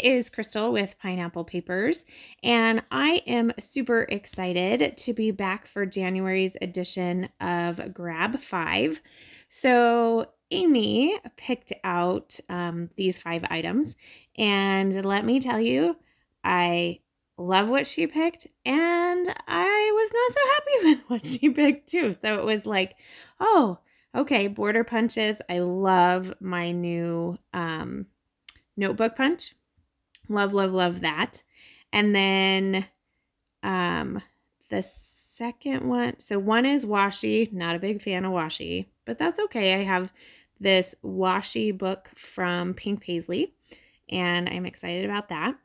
is Crystal with Pineapple Papers, and I am super excited to be back for January's edition of Grab 5. So, Amy picked out these 5 items, and let me tell you, I love what she picked, and I was not so happy with what she picked too. So it was like, oh, okay, border punches. I love my new notebook punch. Love, love, love that. And then the second one, so one is washi. Not a big fan of washi, but that's okay. I have this washi book from Pink Paisley, and I'm excited about that.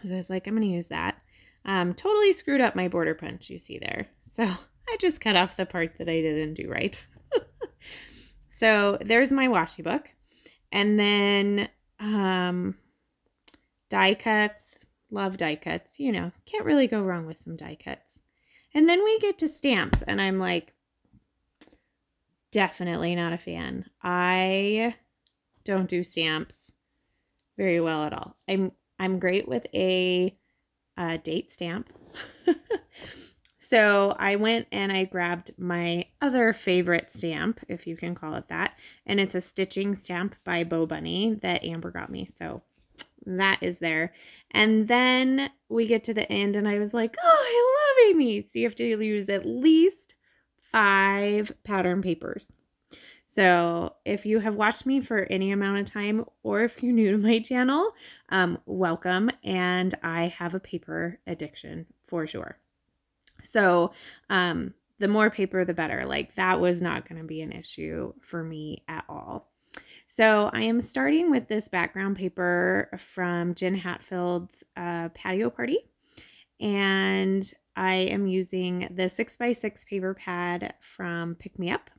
So I was like, I'm going to use that. Totally screwed up my border punch, you see there. So I just cut off the part that I didn't do right. So there's my washi book. And then die cuts. Love die cuts. You know, can't really go wrong with some die cuts. And then we get to stamps, and I'm like, definitely not a fan. I don't do stamps very well at all. I'm great with a date stamp. So I went and I grabbed my other favorite stamp, if you can call it that, and it's a stitching stamp by Bo Bunny that Amber got me. So that is there. And then we get to the end, and I was like, oh, I love Amy. So you have to use at least 5 pattern papers. So if you have watched me for any amount of time, or if you're new to my channel, welcome. And I have a paper addiction for sure. So the more paper, the better. Like, that was not going to be an issue for me at all. So I am starting with this background paper from Jen Hatfield's Patio Party. And I am using the 6x6 paper pad from Pick Me Up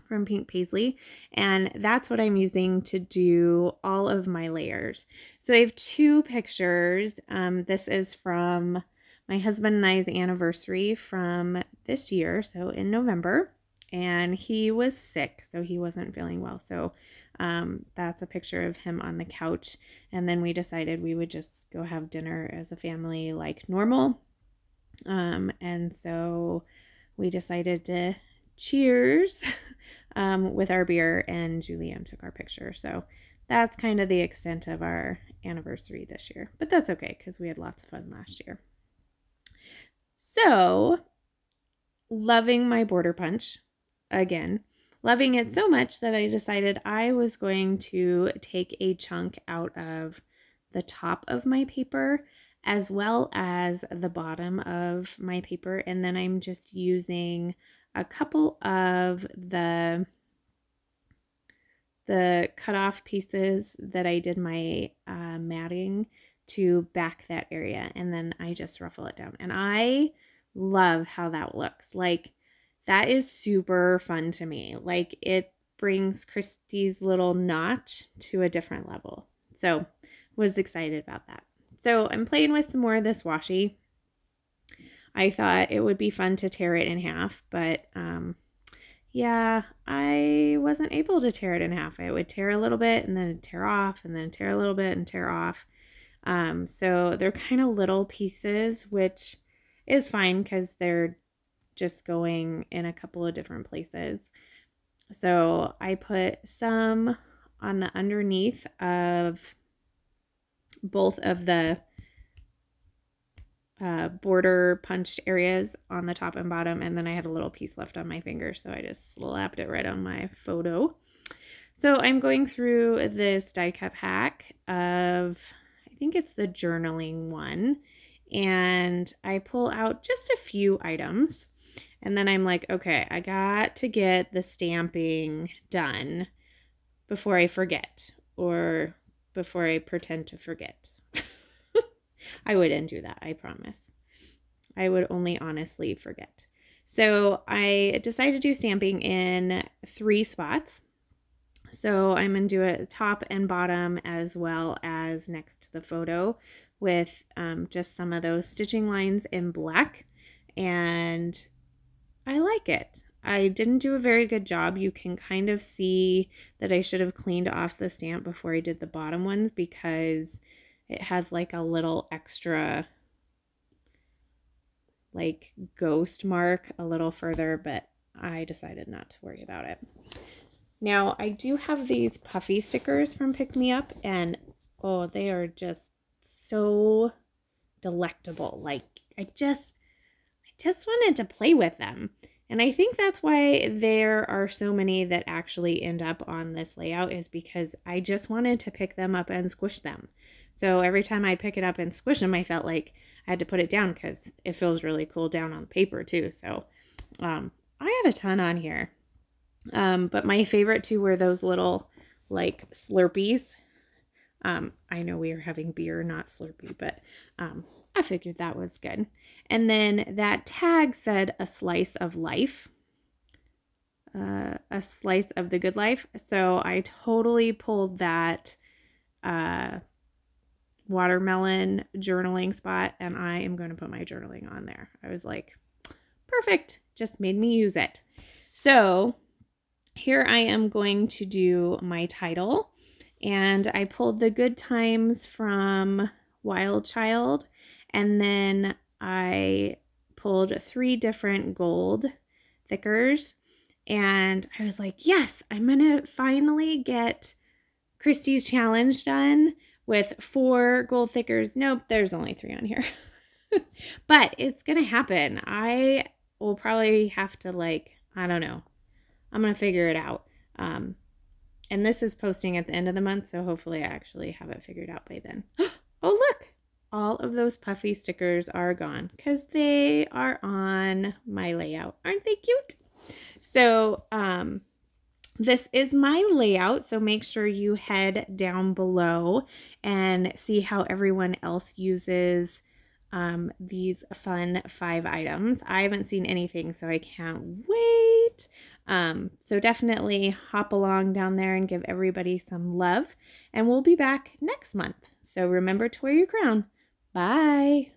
from Pink Paisley, and that's what I'm using to do all of my layers. So I have 2 pictures. This is from my husband and I's anniversary from this year, so in November, and he was sick, so he wasn't feeling well. So that's a picture of him on the couch, and then we decided we would just go have dinner as a family like normal. And so we decided to cheers with our beer, and Julianne took our picture. So that's kind of the extent of our anniversary this year, but that's okay because we had lots of fun last year. So loving my border punch again, loving it so much that I decided I was going to take a chunk out of the top of my paper as well as the bottom of my paper, and then I'm just using a couple of the cut off pieces that I did my matting to back that area, and then I just ruffle it down, and I love how that looks. Like, that is super fun to me. Like, it brings Christy's little notch to a different level. So was excited about that. So I'm playing with some more of this washi. I thought it would be fun to tear it in half, but yeah, I wasn't able to tear it in half. I would tear a little bit and then tear off, and then tear a little bit and tear off. So they're kind of little pieces, which is fine because they're just going in a couple of different places. So I put some on the underneath of both of the border punched areas on the top and bottom, and then I had a little piece left on my finger, so I just slapped it right on my photo. So I'm going through this die cut pack of, I think it's the journaling one, and I pull out just a few items, and then I'm like, okay, I got to get the stamping done before I forget, or before I pretend to forget. I wouldn't do that, I promise. I would only honestly forget. So I decided to do stamping in 3 spots. So I'm going to do it top and bottom as well as next to the photo with just some of those stitching lines in black. And I like it. I didn't do a very good job. You can kind of see that I should have cleaned off the stamp before I did the bottom ones because it has like a little extra like ghost mark a little further, but I decided not to worry about it. Now, I do have these puffy stickers from Pick Me Up, and oh, they are just so delectable. Like, I just wanted to play with them. And I think that's why there are so many that actually end up on this layout, is because I just wanted to pick them up and squish them. So every time I'd pick it up and squish them, I felt like I had to put it down because it feels really cool down on paper too. So I had a ton on here. But my favorite two were those little like Slurpees. I know we are having beer, not Slurpee, but I figured that was good. And then that tag said a slice of life, a slice of the good life. So I totally pulled that watermelon journaling spot, and I am going to put my journaling on there. I was like, perfect, just made me use it. So here I am going to do my title, and I pulled the good times from Wild Child, and then I pulled 3 different gold thickers, and I was like, yes, I'm gonna finally get Christy's challenge done with 4 gold thickers. Nope, there's only 3 on here. But it's gonna happen. I will probably have to, like, I don't know, I'm gonna figure it out. And this is posting at the end of the month, so hopefully I actually have it figured out by then. Oh, look! All of those puffy stickers are gone because they are on my layout. Aren't they cute? So this is my layout, so make sure you head down below and see how everyone else uses these fun 5 items. I haven't seen anything, so I can't wait. So definitely hop along down there and give everybody some love, and we'll be back next month. So remember to wear your crown. Bye.